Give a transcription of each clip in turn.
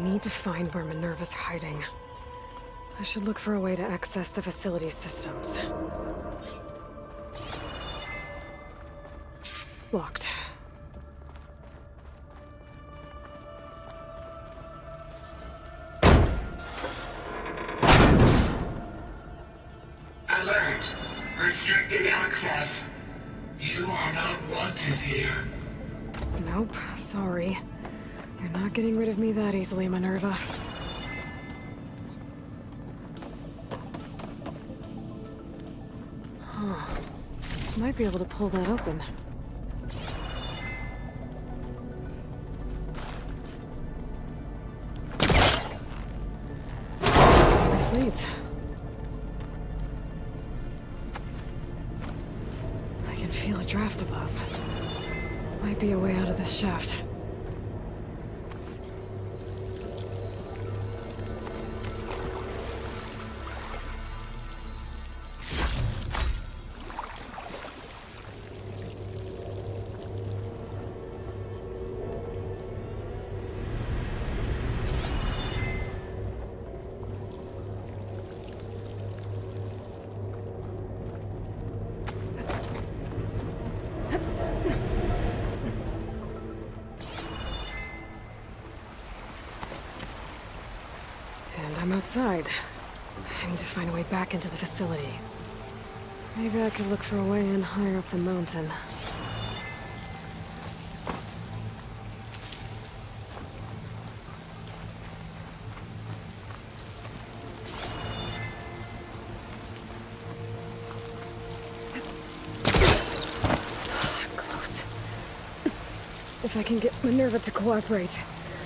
need to find where Minerva's hiding. I should look for a way to access the facility's systems. Locked. Alert! Restricted access. You are not wanted here. Nope, sorry. You're not getting rid of me that easily, Minerva. Huh. Might be able to pull that open. This leads. I can feel a draft above. Might be a way out of this shaft. I'm outside. I need to find a way back into the facility. Maybe I could look for a way in higher up the mountain. Close. If I can get Minerva to cooperate,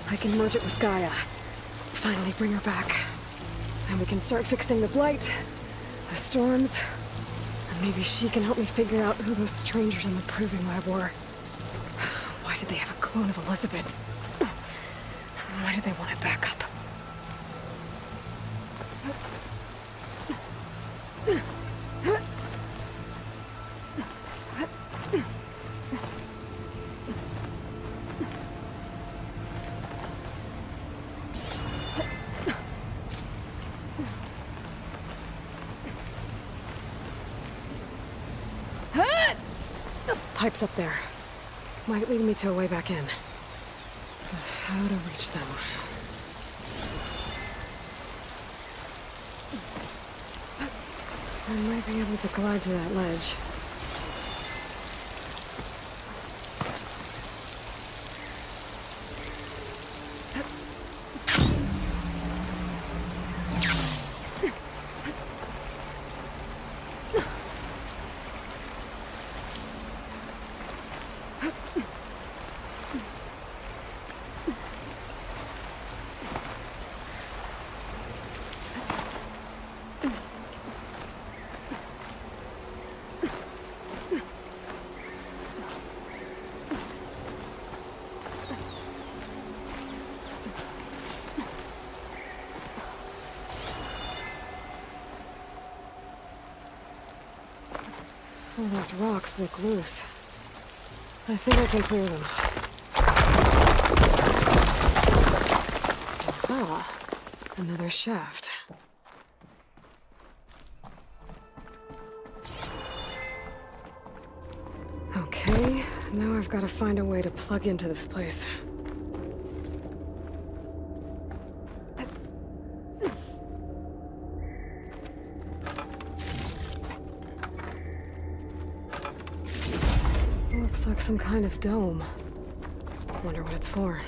I can merge it with Gaia. Finally bring her back. And we can start fixing the blight, the storms, and maybe she can help me figure out who those strangers in the proving lab were. Why did they have a clone of Elizabeth? Why did they want it back up? Pipes up there. Might lead me to a way back in. How to reach them? I might be able to glide to that ledge. Some of those rocks look loose. I think I can clear them. Aha! Another shaft. Okay, now I've got to find a way to plug into this place. Looks like some kind of dome. Wonder what it's for.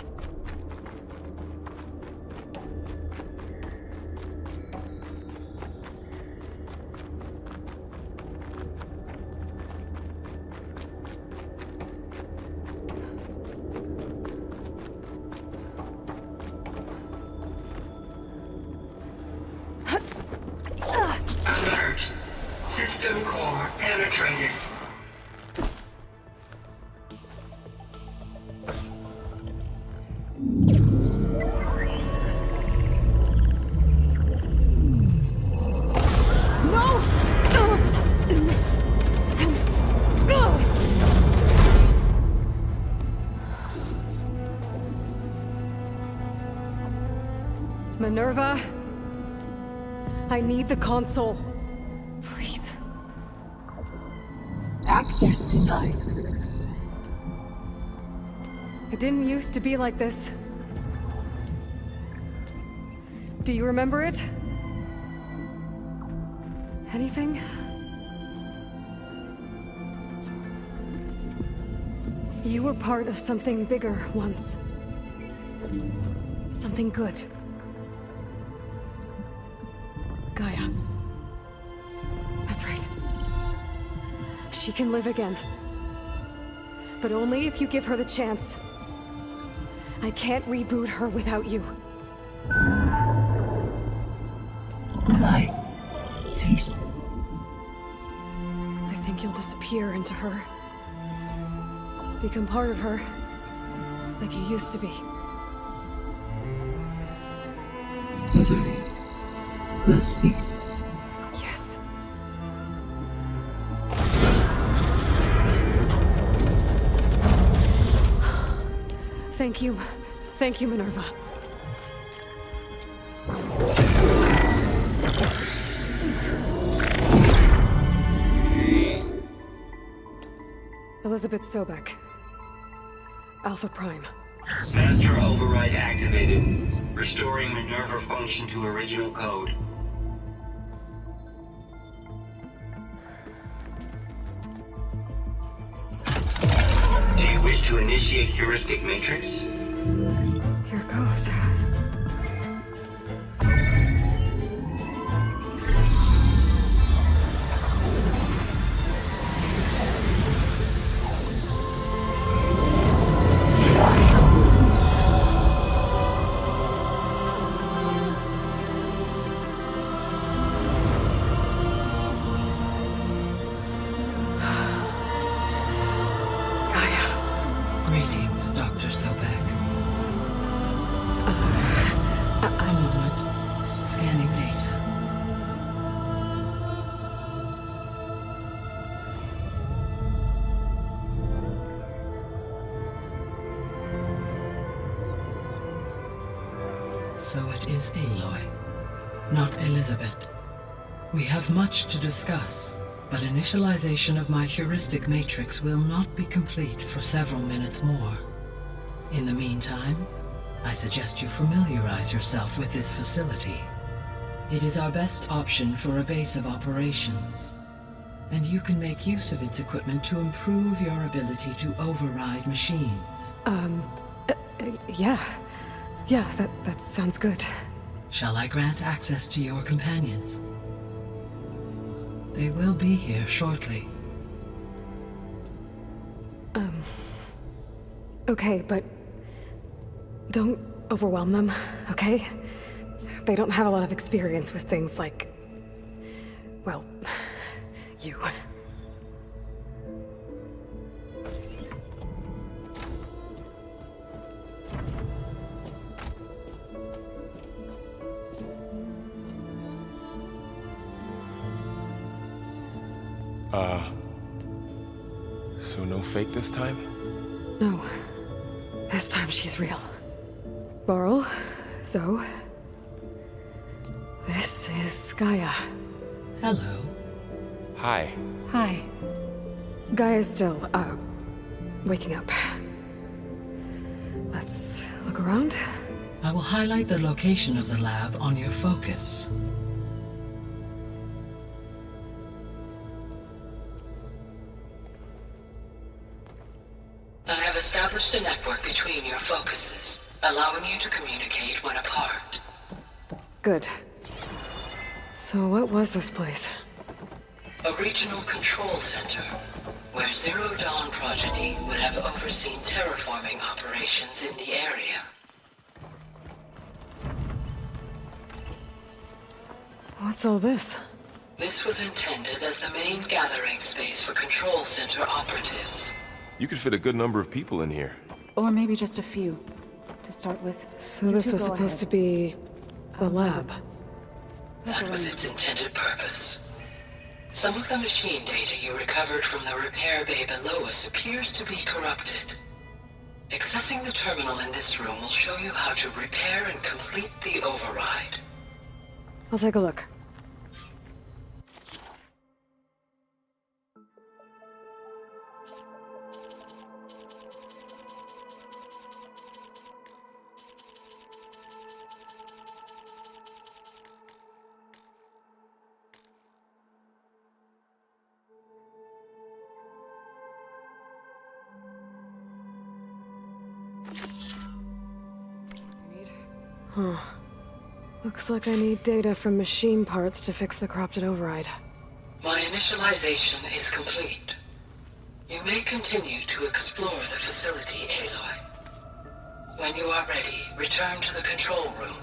Alert! System core penetrated. Minerva, I need the console. Please. Access denied. It didn't used to be like this. Do you remember it? Anything? You were part of something bigger once. Something good. Gaia. That's right. She can live again. But only if you give her the chance. I can't reboot her without you. Will I cease? I think you'll disappear into her. Become part of her, like you used to be. Misery will cease. Yes. Thank you. Thank you, Minerva. Elizabeth Sobek. Alpha Prime. Master override activated. Restoring Minerva function to original code. Do you wish to initiate heuristic matrix? Here goes. Greetings, Dr. Sobek. A moment. Scanning data. So it is Aloy, not Elizabeth. We have much to discuss, but initialization of my heuristic matrix will not be complete for several minutes more. In the meantime, I suggest you familiarize yourself with this facility. It is our best option for a base of operations, and you can make use of its equipment to improve your ability to override machines. Yeah. Yeah, that sounds good. Shall I grant access to your companions? They will be here shortly. Okay, but don't overwhelm them, okay? They don't have a lot of experience with things like, well, you. So no fake this time? No. This time she's real. Barl, Zoe. This is Gaia. Hello. Hi. Hi. Gaia's still, waking up. Let's look around. I will highlight the location of the lab on your focus. I have established a network between your focuses, allowing you to communicate when apart. Good. So what was this place? A regional control center, where Zero Dawn progeny would have overseen terraforming operations in the area. What's all this? This was intended as the main gathering space for control center operatives. You could fit a good number of people in here. Or maybe just a few, to start with. So this was supposed to be a lab. That was its intended purpose. Some of the machine data you recovered from the repair bay below us appears to be corrupted. Accessing the terminal in this room will show you how to repair and complete the override. I'll take a look. Huh. Looks like I need data from machine parts to fix the corrupted override. My initialization is complete. You may continue to explore the facility, Aloy. When you are ready, return to the control room.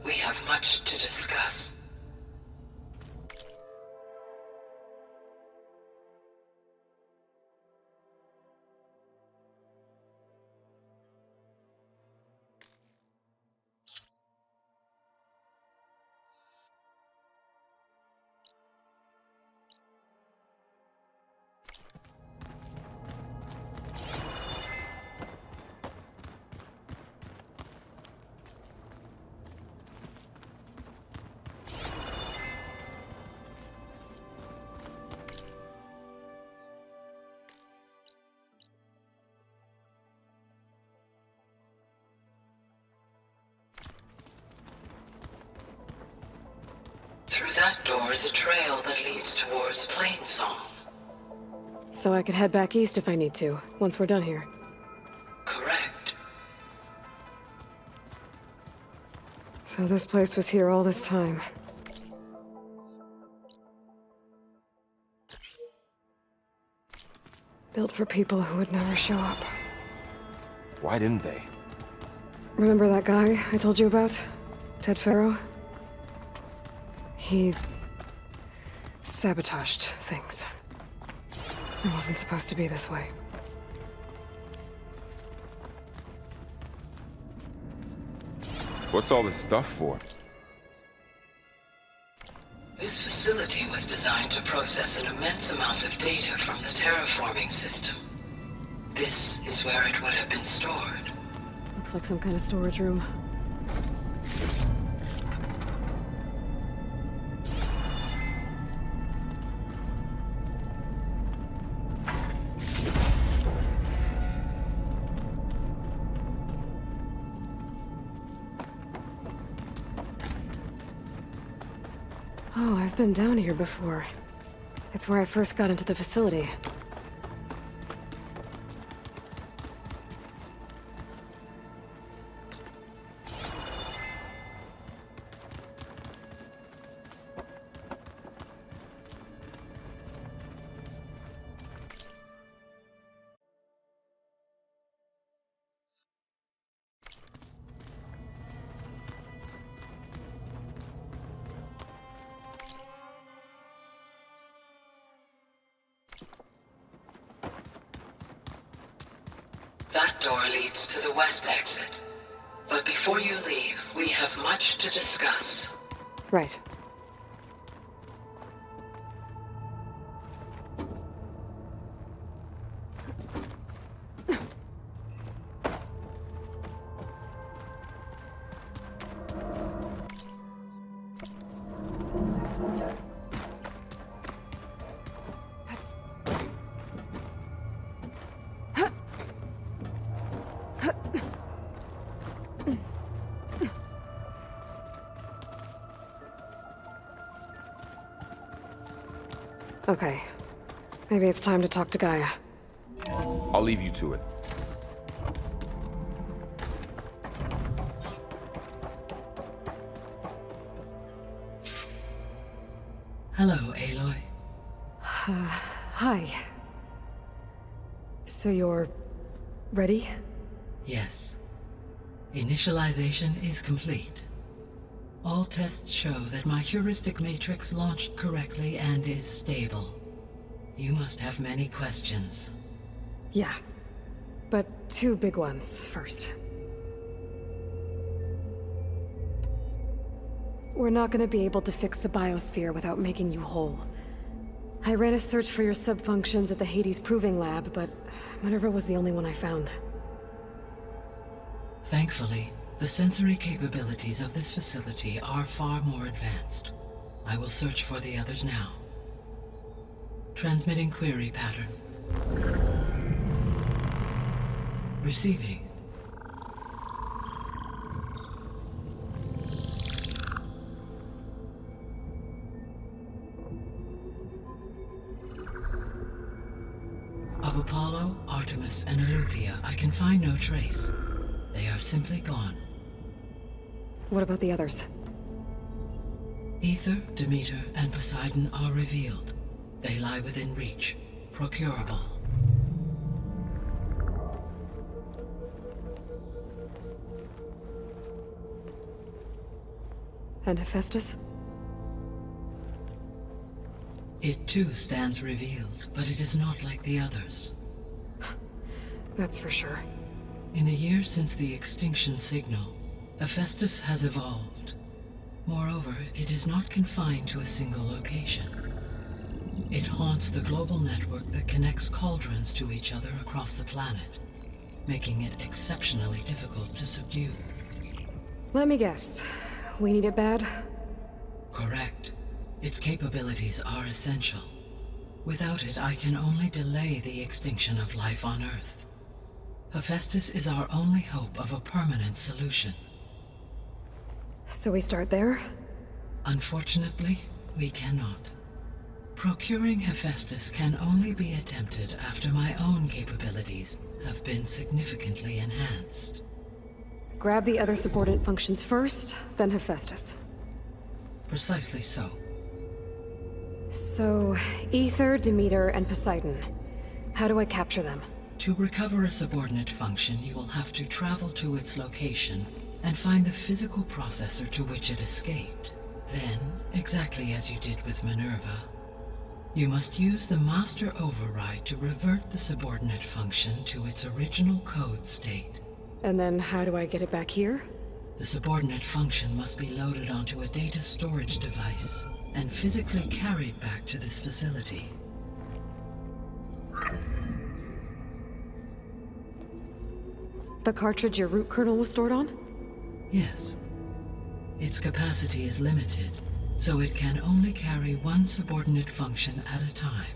We have much to discuss. Through that door is a trail that leads towards Plainsong. So I could head back east if I need to, once we're done here. Correct. So this place was here all this time. Built for people who would never show up. Why didn't they? Remember that guy I told you about? Ted Farrow? He sabotaged things. It wasn't supposed to be this way. What's all this stuff for? This facility was designed to process an immense amount of data from the terraforming system. This is where it would have been stored. Looks like some kind of storage room. Oh, I've been down here before. It's where I first got into the facility. That door leads to the west exit. But before you leave, we have much to discuss. Right. Okay. Maybe it's time to talk to Gaia. I'll leave you to it. Hello, Aloy. Hi. So you're... ready? Yes. Initialization is complete. All tests show that my heuristic matrix launched correctly and is stable. You must have many questions. Yeah. But two big ones first. We're not gonna be able to fix the biosphere without making you whole. I ran a search for your subfunctions at the Hades Proving Lab, but Minerva was the only one I found. Thankfully, the sensory capabilities of this facility are far more advanced. I will search for the others now. Transmitting query pattern. Receiving. Of Apollo, Artemis, and Eleuthia, I can find no trace. They are simply gone. What about the others? Ether, Demeter, and Poseidon are revealed. They lie within reach, procurable. And Hephaestus? It too stands revealed, but it is not like the others. That's for sure. In the years since the extinction signal, Hephaestus has evolved. Moreover, it is not confined to a single location. It haunts the global network that connects cauldrons to each other across the planet, making it exceptionally difficult to subdue. Let me guess. We need it bad? Correct. Its capabilities are essential. Without it, I can only delay the extinction of life on Earth. Hephaestus is our only hope of a permanent solution. So we start there? Unfortunately, we cannot. Procuring Hephaestus can only be attempted after my own capabilities have been significantly enhanced. Grab the other subordinate functions first, then Hephaestus. Precisely so. So, Ether, Demeter, and Poseidon. How do I capture them? To recover a subordinate function, you will have to travel to its location and find the physical processor to which it escaped. Then, exactly as you did with Minerva, you must use the master override to revert the subordinate function to its original code state. And then how do I get it back here? The subordinate function must be loaded onto a data storage device and physically carried back to this facility. The cartridge your root kernel was stored on? Yes. Its capacity is limited, so it can only carry one subordinate function at a time.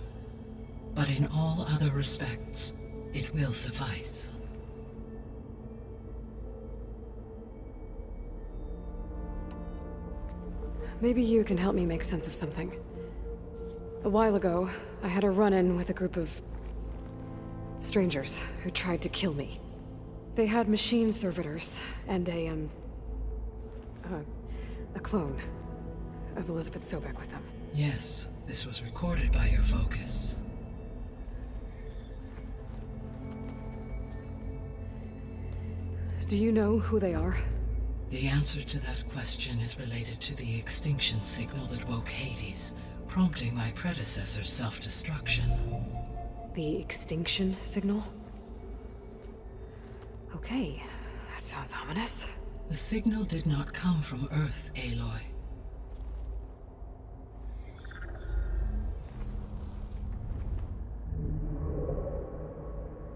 But in all other respects, it will suffice. Maybe you can help me make sense of something. A while ago, I had a run-in with a group of strangers who tried to kill me. They had machine servitors and a clone of Elizabeth Sobek with them. Yes, this was recorded by your focus. Do you know who they are? The answer to that question is related to the extinction signal that woke Hades, prompting my predecessor's self-destruction. The extinction signal? Okay, that sounds ominous. The signal did not come from Earth, Aloy.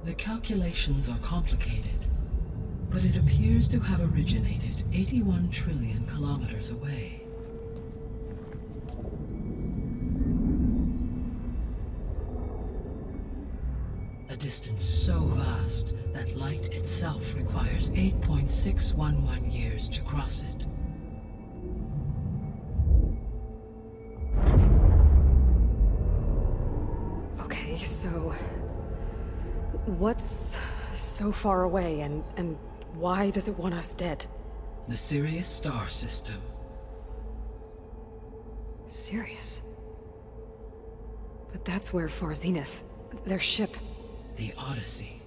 The calculations are complicated, but it appears to have originated 81 trillion kilometers away. A distance so vast that light itself requires 8.611 years to cross it. Okay, so what's so far away and why does it want us dead? The Sirius star system. Sirius? But that's where Far Zenith, their ship. The Odyssey.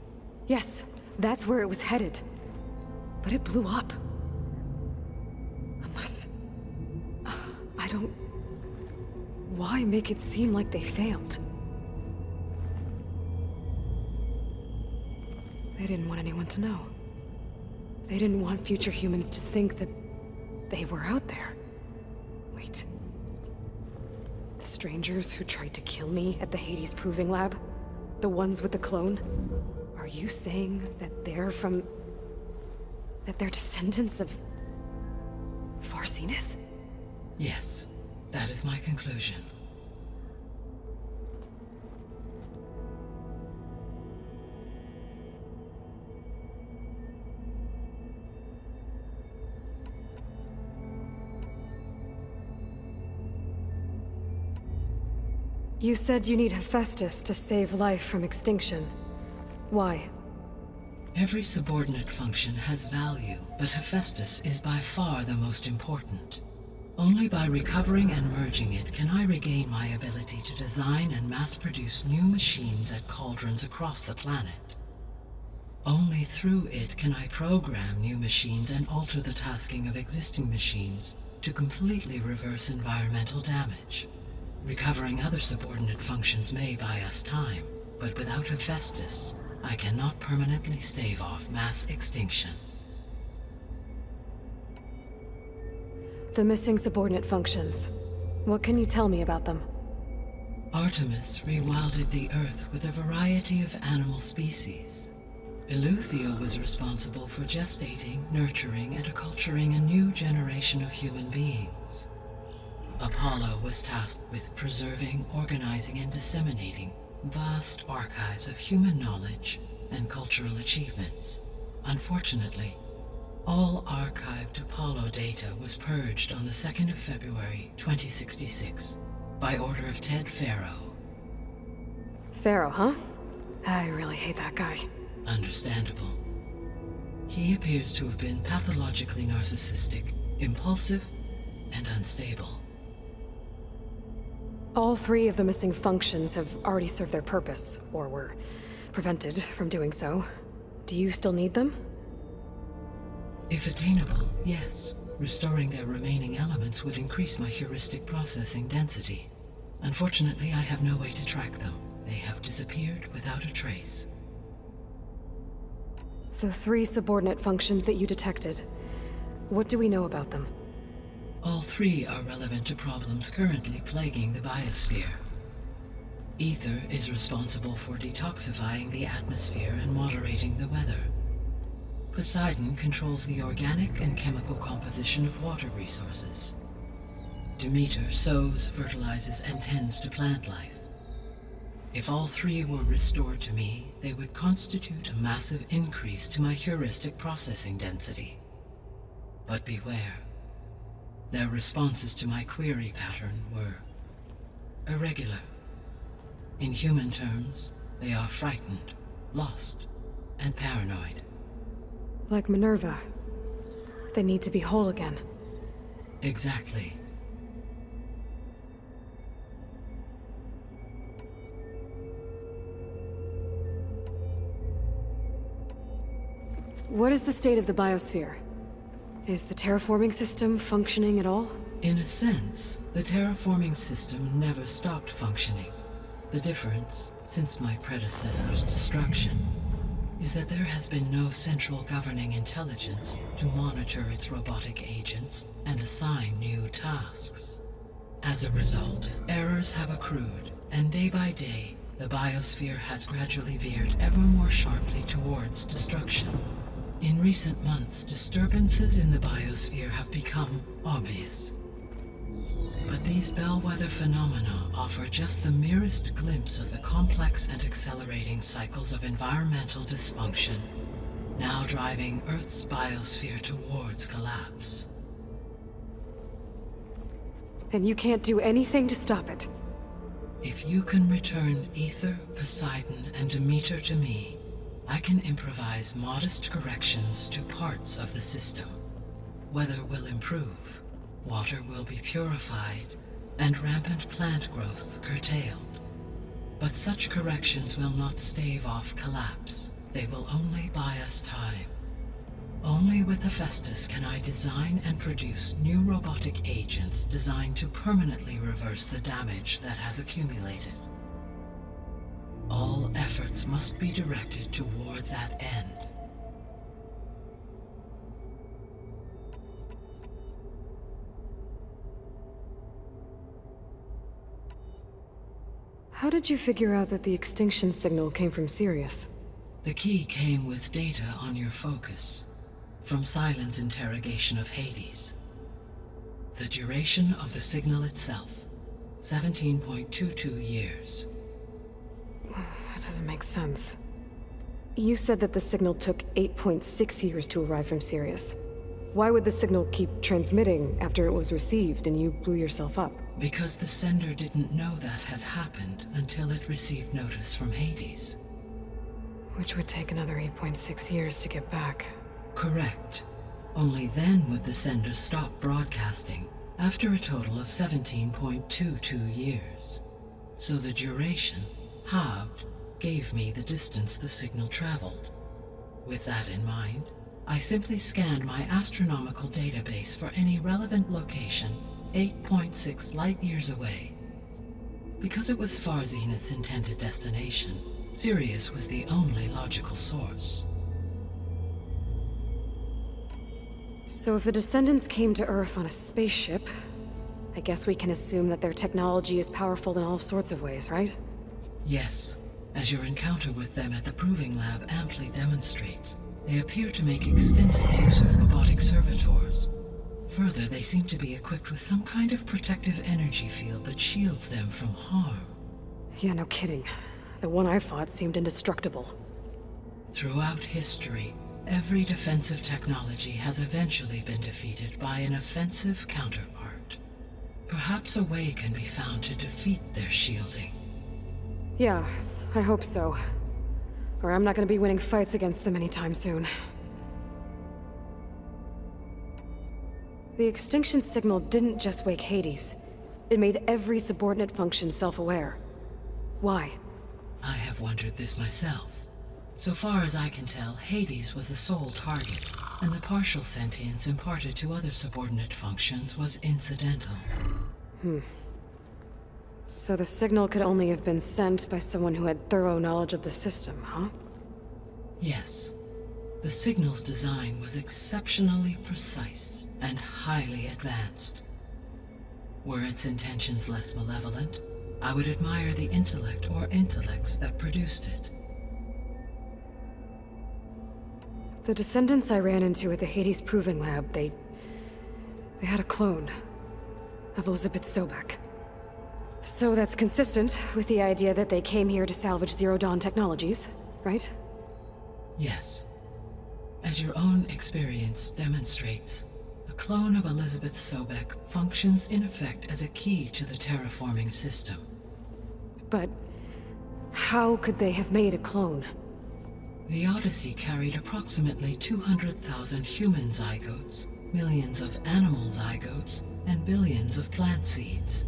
Yes, that's where it was headed. But it blew up. Unless... I don't... Why make it seem like they failed? They didn't want anyone to know. They didn't want future humans to think that they were out there. Wait. The strangers who tried to kill me at the Hades Proving Lab? The ones with the clone? Are you saying that they're from... That they're descendants of... Farseneth? Yes, that is my conclusion. You said you need Hephaestus to save life from extinction. Why? Every subordinate function has value, but Hephaestus is by far the most important. Only by recovering and merging it can I regain my ability to design and mass-produce new machines at cauldrons across the planet. Only through it can I program new machines and alter the tasking of existing machines to completely reverse environmental damage. Recovering other subordinate functions may buy us time, but without Hephaestus, I cannot permanently stave off mass extinction. The missing subordinate functions. What can you tell me about them? Artemis rewilded the Earth with a variety of animal species. Eleuthia was responsible for gestating, nurturing, and acculturating a new generation of human beings. Apollo was tasked with preserving, organizing, and disseminating vast archives of human knowledge and cultural achievements. Unfortunately, all archived Apollo data was purged on the 2nd of February, 2066, by order of Ted Faro. Pharaoh, huh? I really hate that guy. Understandable. He appears to have been pathologically narcissistic, impulsive, and unstable. All three of the missing functions have already served their purpose, or were prevented from doing so. Do you still need them? If attainable, yes. Restoring their remaining elements would increase my heuristic processing density. Unfortunately, I have no way to track them. They have disappeared without a trace. The three subordinate functions that you detected, what do we know about them? All three are relevant to problems currently plaguing the biosphere. Ether is responsible for detoxifying the atmosphere and moderating the weather. Poseidon controls the organic and chemical composition of water resources. Demeter sows, fertilizes, and tends to plant life. If all three were restored to me, they would constitute a massive increase to my heuristic processing density. But beware. Their responses to my query pattern were irregular. In human terms, they are frightened, lost, and paranoid. Like Minerva. They need to be whole again. Exactly. What is the state of the biosphere? Is the terraforming system functioning at all? In a sense, the terraforming system never stopped functioning. The difference, since my predecessor's destruction, is that there has been no central governing intelligence to monitor its robotic agents and assign new tasks. As a result, errors have accrued, and day by day, the biosphere has gradually veered ever more sharply towards destruction. In recent months, disturbances in the biosphere have become obvious. But these bellwether phenomena offer just the merest glimpse of the complex and accelerating cycles of environmental dysfunction, now driving Earth's biosphere towards collapse. And you can't do anything to stop it? If you can return Ether, Poseidon, and Demeter to me, I can improvise modest corrections to parts of the system. Weather will improve, water will be purified, and rampant plant growth curtailed. But such corrections will not stave off collapse. They will only buy us time. Only with Hephaestus can I design and produce new robotic agents designed to permanently reverse the damage that has accumulated. All efforts must be directed toward that end. How did you figure out that the extinction signal came from Sirius? The key came with data on your focus. From Silent's interrogation of Hades. The duration of the signal itself, 17.22 years. That doesn't make sense. You said that the signal took 8.6 years to arrive from Sirius. Why would the signal keep transmitting after it was received and you blew yourself up? Because the sender didn't know that had happened until it received notice from Hades. Which would take another 8.6 years to get back. Correct. Only then would the sender stop broadcasting, after a total of 17.22 years. So the duration, halved, gave me the distance the signal traveled. With that in mind, I simply scanned my astronomical database for any relevant location 8.6 light-years away. Because it was Far Zenith's intended destination, Sirius was the only logical source. So if the Descendants came to Earth on a spaceship, I guess we can assume that their technology is powerful in all sorts of ways, right? Yes, as your encounter with them at the Proving Lab amply demonstrates, they appear to make extensive use of robotic servitors. Further, they seem to be equipped with some kind of protective energy field that shields them from harm. Yeah, no kidding. The one I fought seemed indestructible. Throughout history, every defensive technology has eventually been defeated by an offensive counterpart. Perhaps a way can be found to defeat their shielding. Yeah, I hope so. Or I'm not gonna be winning fights against them anytime soon. The extinction signal didn't just wake Hades. It made every subordinate function self-aware. Why? I have wondered this myself. So far as I can tell, Hades was the sole target, and the partial sentience imparted to other subordinate functions was incidental. So the signal could only have been sent by someone who had thorough knowledge of the system, huh? Yes. The signal's design was exceptionally precise and highly advanced. Were its intentions less malevolent, I would admire the intellect or intellects that produced it. The Descendants I ran into at the Hades Proving Lab, they had a clone of Elizabeth Sobek. So that's consistent with the idea that they came here to salvage Zero Dawn technologies, right? Yes. As your own experience demonstrates, a clone of Elizabeth Sobek functions in effect as a key to the terraforming system. But how could they have made a clone? The Odyssey carried approximately 200,000 human zygotes, millions of animal zygotes, and billions of plant seeds.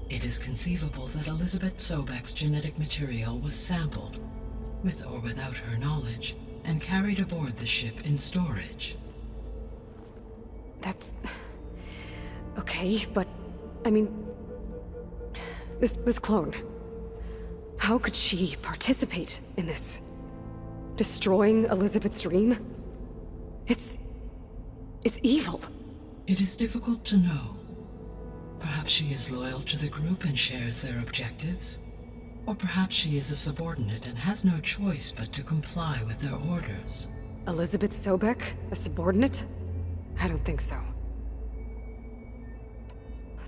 It is conceivable that Elizabeth Sobek's genetic material was sampled, with or without her knowledge, and carried aboard the ship in storage. That's... okay, but... I mean... This clone... How could she participate in this? Destroying Elizabeth's dream? It's evil. It is difficult to know. Perhaps she is loyal to the group and shares their objectives. Or perhaps she is a subordinate and has no choice but to comply with their orders. Elizabeth Sobek? A subordinate? I don't think so.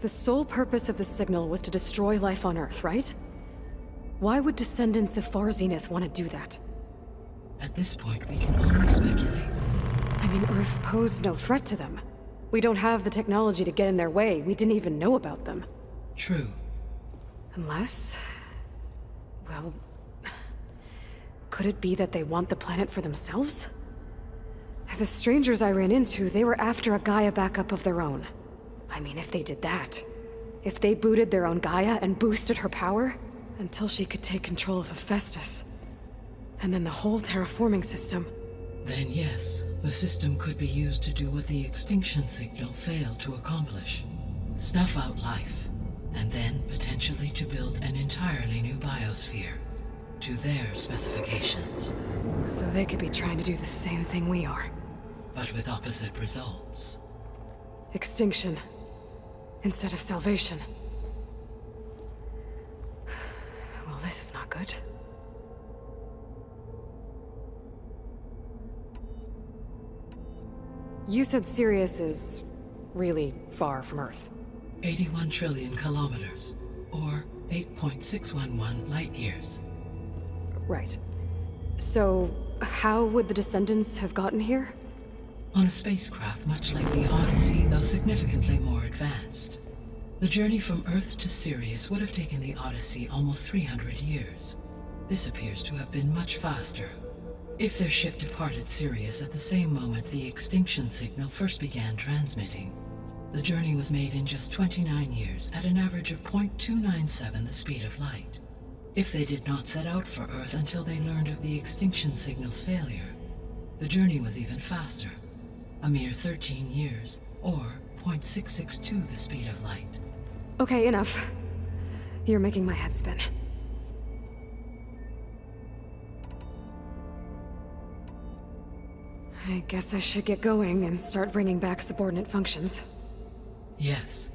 The sole purpose of the signal was to destroy life on Earth, right? Why would descendants of Far Zenith want to do that? At this point, we can only speculate. I mean, Earth posed no threat to them. We don't have the technology to get in their way. We didn't even know about them. True. Unless... well... could it be that they want the planet for themselves? The strangers I ran into, they were after a Gaia backup of their own. I mean, if they did that... if they booted their own Gaia and boosted her power... until she could take control of Hephaestus. And then the whole terraforming system... Then yes, the system could be used to do what the extinction signal failed to accomplish. Snuff out life, and then potentially to build an entirely new biosphere, to their specifications. So they could be trying to do the same thing we are. But with opposite results. Extinction, instead of salvation. Well, this is not good. You said Sirius is really far from Earth. 81 trillion kilometers, or 8.611 light years. Right. So, how would the descendants have gotten here? On a spacecraft much like the Odyssey, though significantly more advanced. The journey from Earth to Sirius would have taken the Odyssey almost 300 years. This appears to have been much faster. If their ship departed Sirius at the same moment the extinction signal first began transmitting, the journey was made in just 29 years at an average of 0.297 the speed of light. If they did not set out for Earth until they learned of the extinction signal's failure, the journey was even faster, a mere 13 years, or 0.662 the speed of light. Okay, enough. You're making my head spin. I guess I should get going and start bringing back subordinate functions. Yes.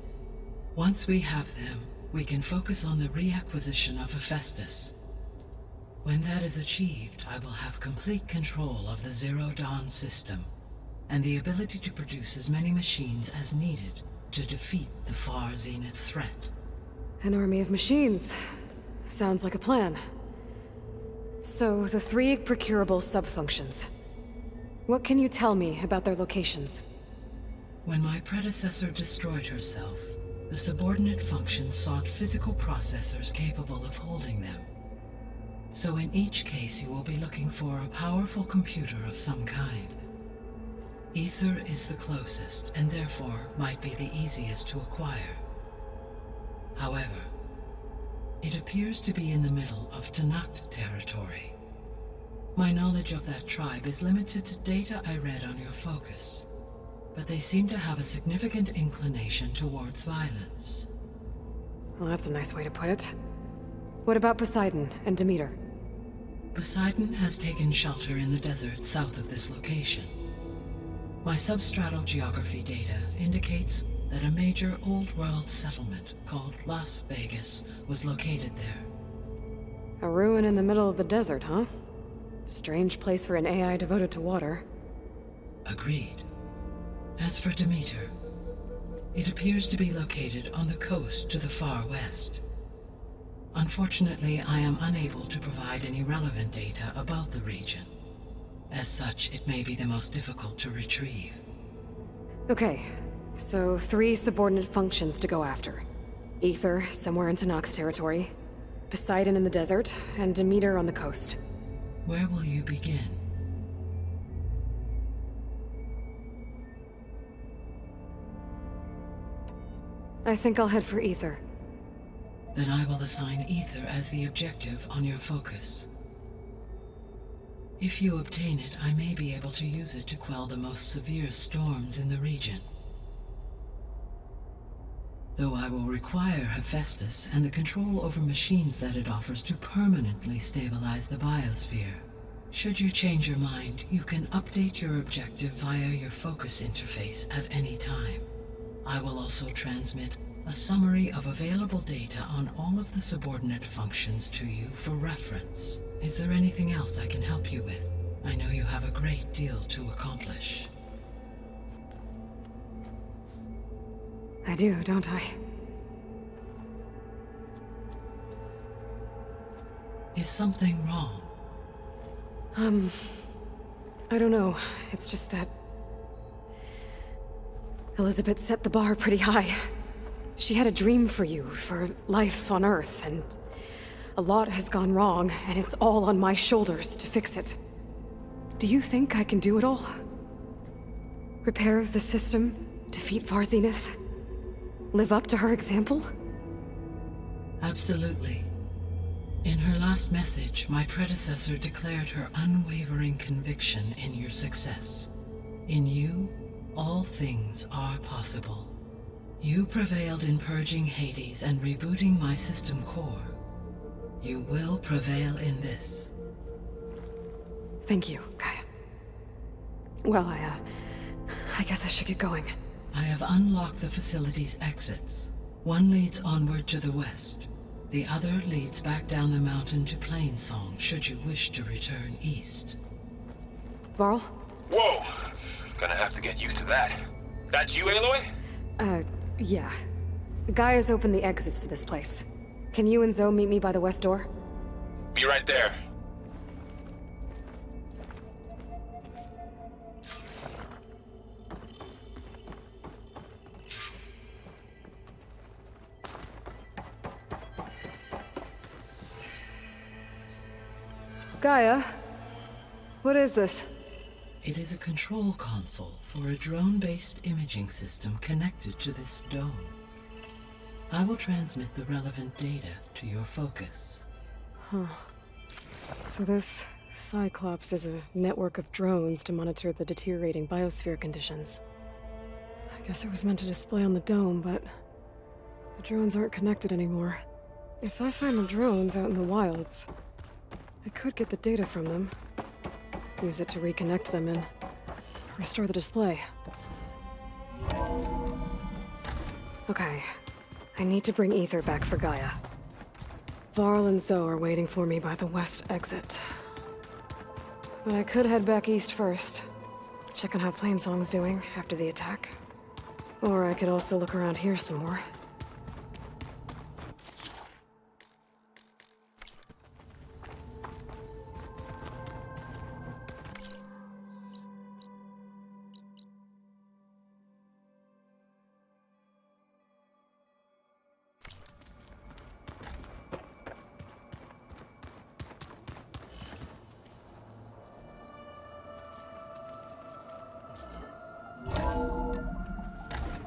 Once we have them, we can focus on the reacquisition of Hephaestus. When that is achieved, I will have complete control of the Zero Dawn system, and the ability to produce as many machines as needed to defeat the far zenith threat. An army of machines. Sounds like a plan. So, the 3 procurable sub-functions. What can you tell me about their locations? When my predecessor destroyed herself, the subordinate functions sought physical processors capable of holding them. So in each case you will be looking for a powerful computer of some kind. Ether is the closest, and therefore might be the easiest to acquire. However, it appears to be in the middle of Tanakh territory. My knowledge of that tribe is limited to data I read on your focus, but they seem to have a significant inclination towards violence. Well, that's a nice way to put it. What about Poseidon and Demeter? Poseidon has taken shelter in the desert south of this location. My substratal geography data indicates that a major old-world settlement called Las Vegas was located there. A ruin in the middle of the desert, huh? Strange place for an AI devoted to water. Agreed. As for Demeter, it appears to be located on the coast to the far west. Unfortunately, I am unable to provide any relevant data about the region. As such, it may be the most difficult to retrieve. Okay, so 3 subordinate functions to go after. Ether, somewhere in Tanakh territory, Poseidon in the desert, and Demeter on the coast. Where will you begin? I think I'll head for Ether. Then I will assign Ether as the objective on your focus. If you obtain it, I may be able to use it to quell the most severe storms in the region. Though I will require Hephaestus and the control over machines that it offers to permanently stabilize the biosphere. Should you change your mind, you can update your objective via your focus interface at any time. I will also transmit a summary of available data on all of the subordinate functions to you for reference. Is there anything else I can help you with? I know you have a great deal to accomplish. I do, don't I? Is something wrong? I don't know. It's just that Elizabeth set the bar pretty high. She had a dream for you, for life on Earth, and a lot has gone wrong, and it's all on my shoulders to fix it. Do you think I can do it all? Repair the system, defeat Far Zenith, live up to her example? Absolutely. In her last message, my predecessor declared her unwavering conviction in your success. In you, all things are possible. You prevailed in purging Hades and rebooting my system core. You will prevail in this. Thank you, Gaia. Well, I guess I should get going. I have unlocked the facility's exits. One leads onward to the west. The other leads back down the mountain to Plainsong, should you wish to return east. Varl? Whoa! Gonna have to get used to that. That's you, Aloy? Yeah. Gaia's opened the exits to this place. Can you and Zoe meet me by the west door? Be right there. Gaia? What is this? It is a control console for a drone-based imaging system connected to this dome. I will transmit the relevant data to your focus. Huh. So this Cyclops is a network of drones to monitor the deteriorating biosphere conditions. I guess it was meant to display on the dome, but the drones aren't connected anymore. If I find the drones out in the wilds, I could get the data from them, use it to reconnect them and restore the display. Okay, I need to bring Ether back for Gaia. Varl and Zoe are waiting for me by the west exit. But I could head back east first, check on how Plainsong's doing after the attack. Or I could also look around here some more.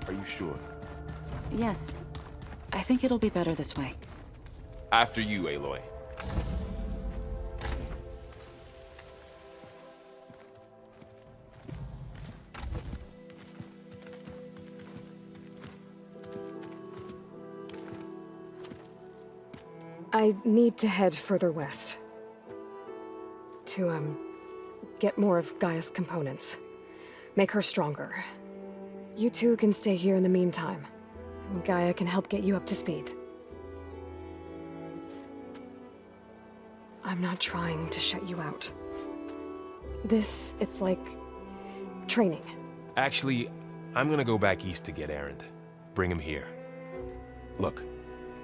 Are you sure? Yes. I think it'll be better this way. After you, Aloy. I need to head further west. To, get more of Gaia's components. Make her stronger. You two can stay here in the meantime. Gaia can help get you up to speed. I'm not trying to shut you out. It's like training. Actually, I'm gonna go back east to get Erend. Bring him here. Look,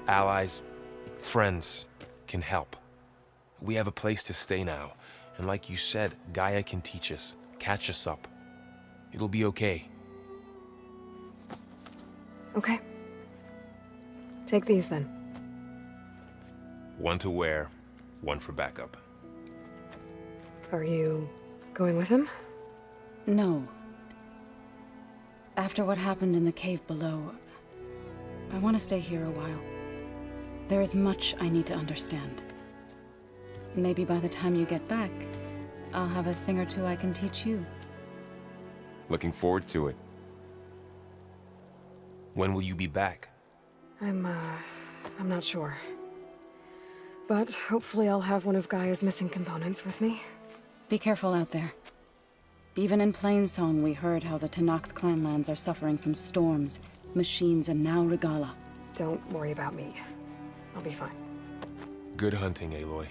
allies, friends can help. We have a place to stay now, and like you said, Gaia can teach us, catch us up. It'll be okay. Okay. Take these then. One to wear, one for backup. Are you going with him? No. After what happened in the cave below, I want to stay here a while. There is much I need to understand. Maybe by the time you get back, I'll have a thing or two I can teach you. Looking forward to it. When will you be back? I'm not sure. But hopefully I'll have one of Gaia's missing components with me. Be careful out there. Even in Plainsong, we heard how the Tenakth clanlands are suffering from storms, machines, and now Regala. Don't worry about me. I'll be fine. Good hunting, Aloy.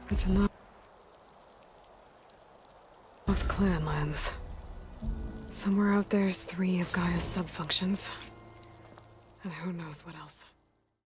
The Tenakth clanlands. Somewhere out there's 3 of Gaia's sub-functions. And who knows what else.